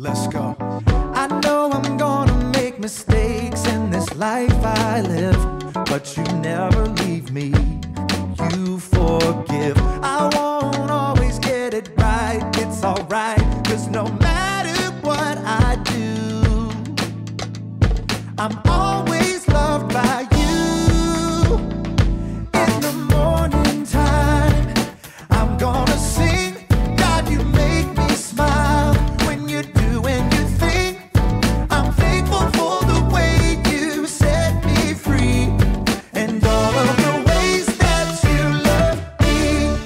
Let's go. I know I'm gonna make mistakes in this life I live, but you never leave me, you forgive. I won't always get it right, it's alright, 'cause no matter what I do, I'm always loved by you. In the morning time, I'm gonna sing, God, you make me smile. When you're doing your thing, I'm thankful for the way you set me free, and all of the ways that you love me.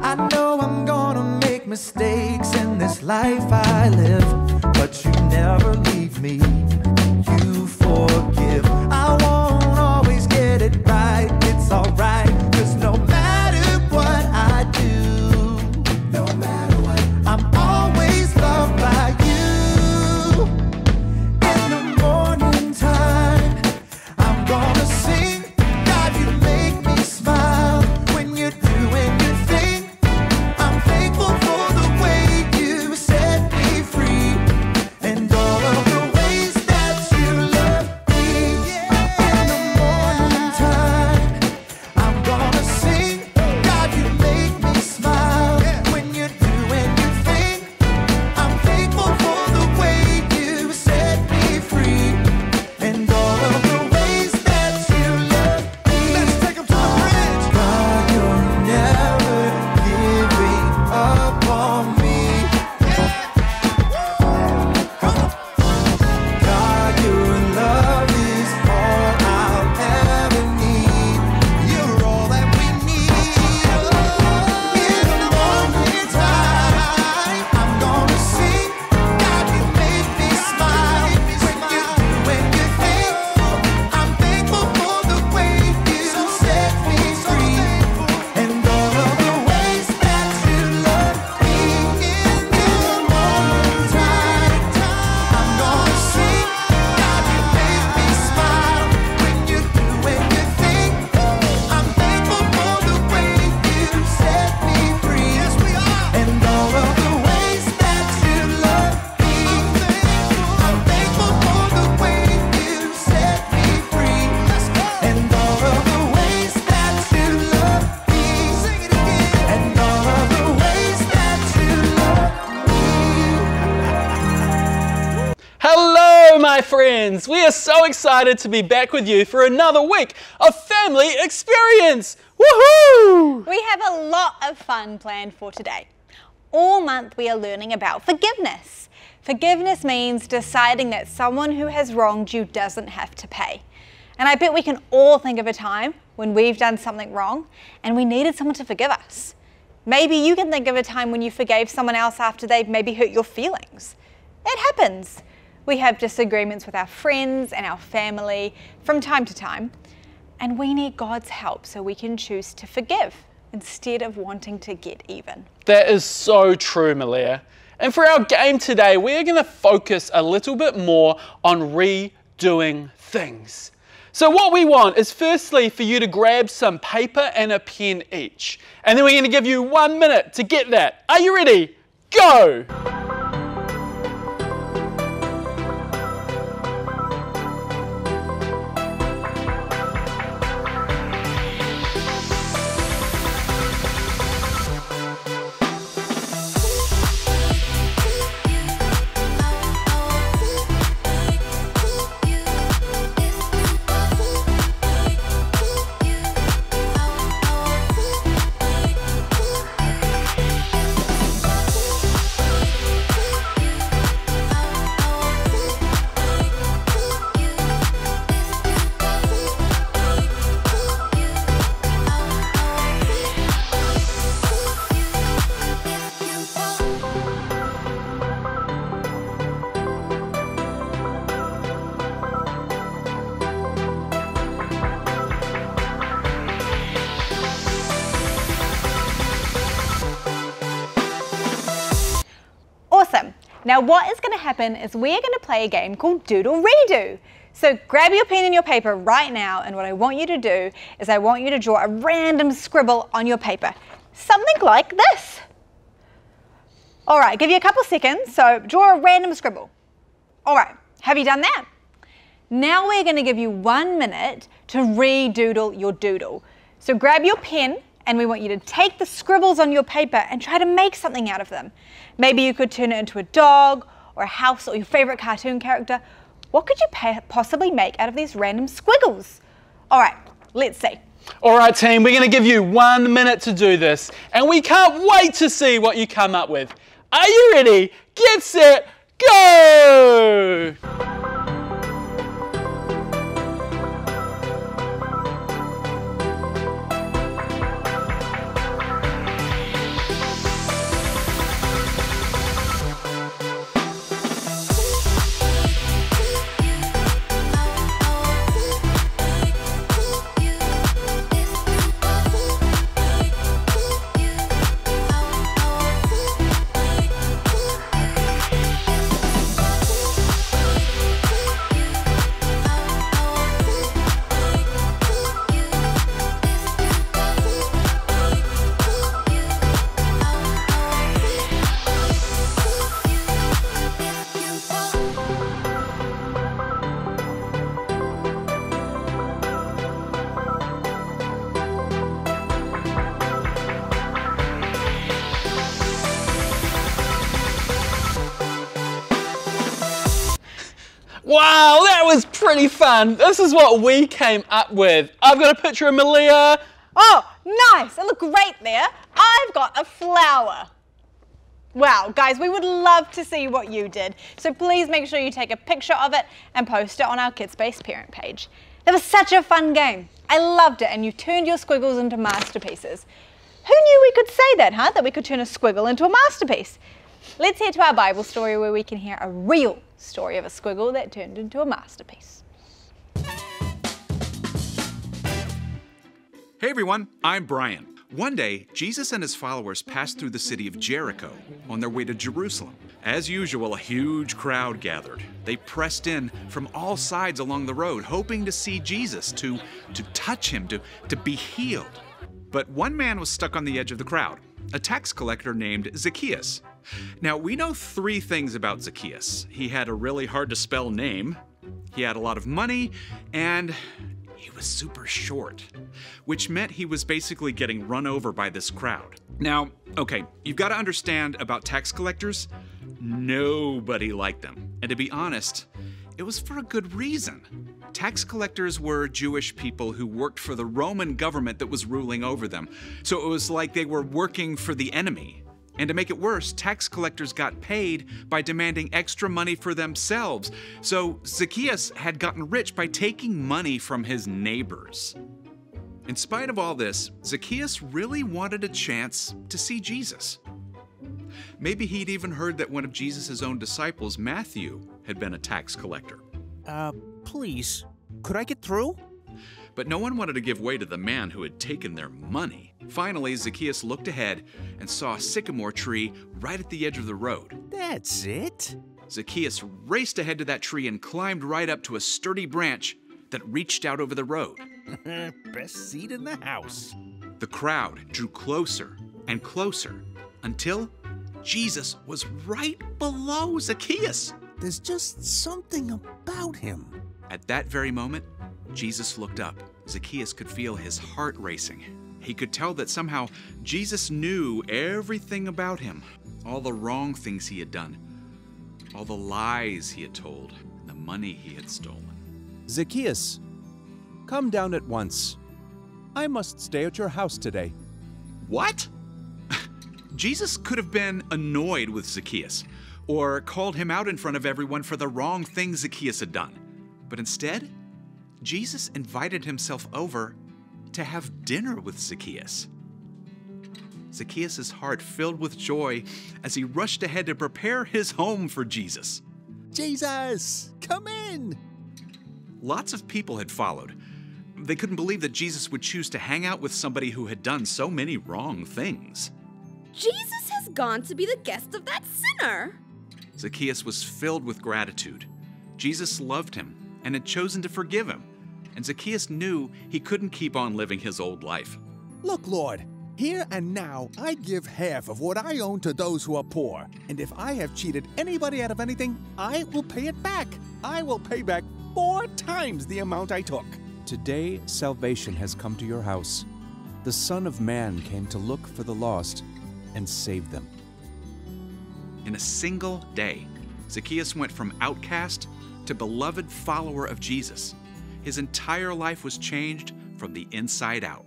I know I'm gonna make mistakes in this life I live, but you never leave me, you forgive. I won't always get it right, it's alright, 'cause no matter what I do, no matter what, I'm always loved by you. In the morning time, I'm gonna sing, God, you make me smile. When you're doing your thing, I'm thankful for the way you set me free, and all of the ways that you love me. In the morning time, I'm gonna sing, God, you make me smile. When you're doing your thing, I'm thankful for the way you set me free, and all of the ways that you love me. Let's take them to the bridge. God, you're never giving up on me. God, your love is all I'll ever need. You're all that we need. In the morning time, I'm gonna sing, God, you make me smile. When you're doing your thing, I'm thankful for the way you set me free, and all of the ways that you love me. In the morning time, I'm gonna sing, God, you make me smile. When you're doing your thing, I'm thankful for the way you set me free. Yes, we are. And all of the ways that you love me. I'm thankful for the way you set me free. And all of the ways that you love me. Sing it again. And all of the ways that you love me. Hello, my friends! We are so excited to be back with you for another week of family experience! Woohoo! We have a lot of fun planned for today. All month we are learning about forgiveness. Forgiveness means deciding that someone who has wronged you doesn't have to pay. And I bet we can all think of a time when we've done something wrong and we needed someone to forgive us. Maybe you can think of a time when you forgave someone else after they've maybe hurt your feelings. It happens. We have disagreements with our friends and our family from time to time, and we need God's help so we can choose to forgive instead of wanting to get even. That is so true, Malia. And for our game today, we're going to focus a little bit more on redoing things. So what we want is firstly for you to grab some paper and a pen each. And then we're going to give you 1 minute to get that. Are you ready? Go! Awesome. Now what is going to happen is we're going to play a game called Doodle Redo. So grab your pen and your paper right now, and what I want you to do is I want you to draw a random scribble on your paper. Something like this. All right, give you a couple seconds, so draw a random scribble. All right, have you done that? Now we're going to give you 1 minute to re-doodle your doodle. So grab your pen and we want you to take the scribbles on your paper and try to make something out of them. Maybe you could turn it into a dog or a house or your favorite cartoon character. What could you possibly make out of these random squiggles? All right, let's see. All right, team, we're going to give you 1 minute to do this, and we can't wait to see what you come up with. Are you ready? Get set, go! Wow, that was pretty fun. This is what we came up with. I've got a picture of Malia. Oh, nice. It looked great there. I've got a flower. Wow, guys, we would love to see what you did. So please make sure you take a picture of it and post it on our Kidspace parent page. It was such a fun game. I loved it, and you turned your squiggles into masterpieces. Who knew we could say that, huh? That we could turn a squiggle into a masterpiece. Let's head to our Bible story where we can hear a real story of a squiggle that turned into a masterpiece. Hey everyone, I'm Brian. One day, Jesus and his followers passed through the city of Jericho on their way to Jerusalem. As usual, a huge crowd gathered. They pressed in from all sides along the road, hoping to see Jesus, to touch him, to be healed. But one man was stuck on the edge of the crowd, a tax collector named Zacchaeus. Now, we know 3 things about Zacchaeus. He had a really hard-to-spell name, he had a lot of money, and he was super short, which meant he was basically getting run over by this crowd. Now, okay, you've got to understand about tax collectors, nobody liked them. And to be honest, it was for a good reason. Tax collectors were Jewish people who worked for the Roman government that was ruling over them. So it was like they were working for the enemy. And to make it worse, tax collectors got paid by demanding extra money for themselves. So Zacchaeus had gotten rich by taking money from his neighbors. In spite of all this, Zacchaeus really wanted a chance to see Jesus. Maybe he'd even heard that one of Jesus' own disciples, Matthew, had been a tax collector. Please, could I get through? But no one wanted to give way to the man who had taken their money. Finally, Zacchaeus looked ahead and saw a sycamore tree right at the edge of the road. That's it? Zacchaeus raced ahead to that tree and climbed right up to a sturdy branch that reached out over the road. Best seat in the house. The crowd drew closer and closer until Jesus was right below Zacchaeus. There's just something about him. At that very moment, Jesus looked up. Zacchaeus could feel his heart racing. He could tell that somehow Jesus knew everything about him, all the wrong things he had done, all the lies he had told, and the money he had stolen. Zacchaeus, come down at once. I must stay at your house today. What? Jesus could have been annoyed with Zacchaeus or called him out in front of everyone for the wrong things Zacchaeus had done. But instead, Jesus invited himself over to have dinner with Zacchaeus. Zacchaeus' heart filled with joy as he rushed ahead to prepare his home for Jesus. Jesus, come in! Lots of people had followed. They couldn't believe that Jesus would choose to hang out with somebody who had done so many wrong things. Jesus has gone to be the guest of that sinner. Zacchaeus was filled with gratitude. Jesus loved him and had chosen to forgive him. And Zacchaeus knew he couldn't keep on living his old life. Look, Lord, Here and now, I give half of what I own to those who are poor. And if I have cheated anybody out of anything, I will pay it back. I will pay back 4 times the amount I took. Today, salvation has come to your house. The Son of Man came to look for the lost and save them. In a single day, Zacchaeus went from outcast to beloved follower of Jesus. His entire life was changed from the inside out.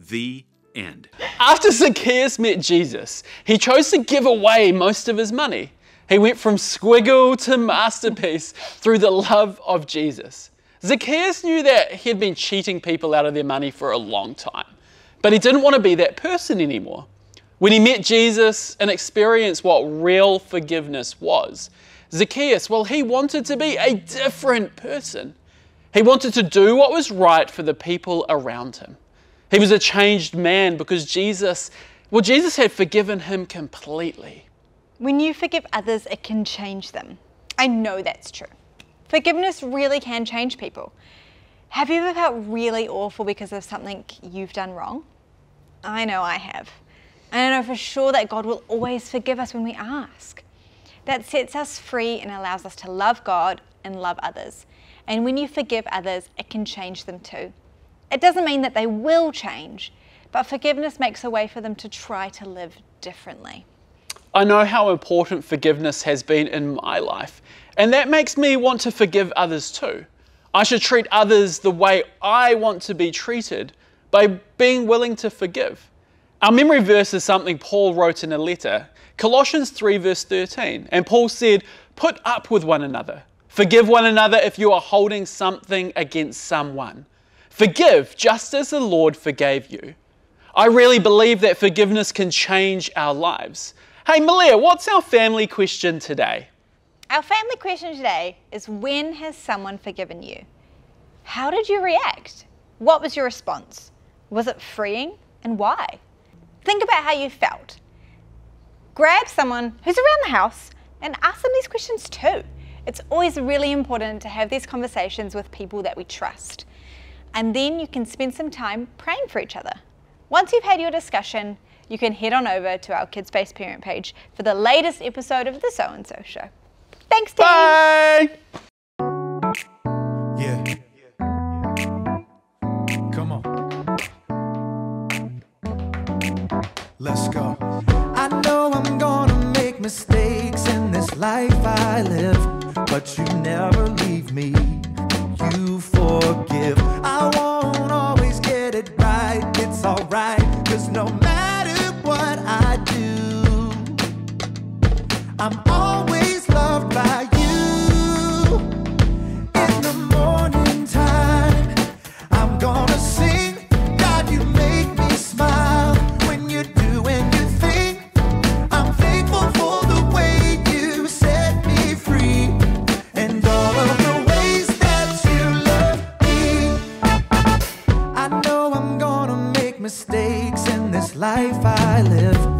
The end. After Zacchaeus met Jesus, he chose to give away most of his money. He went from squiggle to masterpiece through the love of Jesus. Zacchaeus knew that he had been cheating people out of their money for a long time, but he didn't want to be that person anymore. When he met Jesus and experienced what real forgiveness was, Zacchaeus, well, he wanted to be a different person. He wanted to do what was right for the people around him. He was a changed man because Jesus had forgiven him completely. When you forgive others, it can change them. I know that's true. Forgiveness really can change people. Have you ever felt really awful because of something you've done wrong? I know I have. And I know for sure that God will always forgive us when we ask. That sets us free and allows us to love God and love others. And when you forgive others, it can change them too. It doesn't mean that they will change, but forgiveness makes a way for them to try to live differently. I know how important forgiveness has been in my life, and that makes me want to forgive others too. I should treat others the way I want to be treated by being willing to forgive. Our memory verse is something Paul wrote in a letter, Colossians 3 verse 13, and Paul said, "Put up with one another. Forgive one another if you are holding something against someone. Forgive just as the Lord forgave you." I really believe that forgiveness can change our lives. Hey Malia, what's our family question today? Our family question today is, when has someone forgiven you? How did you react? What was your response? Was it freeing, and why? Think about how you felt. Grab someone who's around the house and ask them these questions too. It's always really important to have these conversations with people that we trust. And then you can spend some time praying for each other. Once you've had your discussion, you can head on over to our Kidspace parent page for the latest episode of The So-and-So Show. Thanks, team. Bye! Yeah. Come on. Let's go. I know I'm gonna make mistakes in this life I live, but you never leave me. You forgive. I won't always get it right. It's alright, 'cause no matter what I do, I'm always loved by you. In the morning time, I'm gonna sing. God, you make me smile when you're doing your thing. I'm thankful for the way you set me free, and all of the ways that you love me. I know I'm gonna make mistakes in this life I live,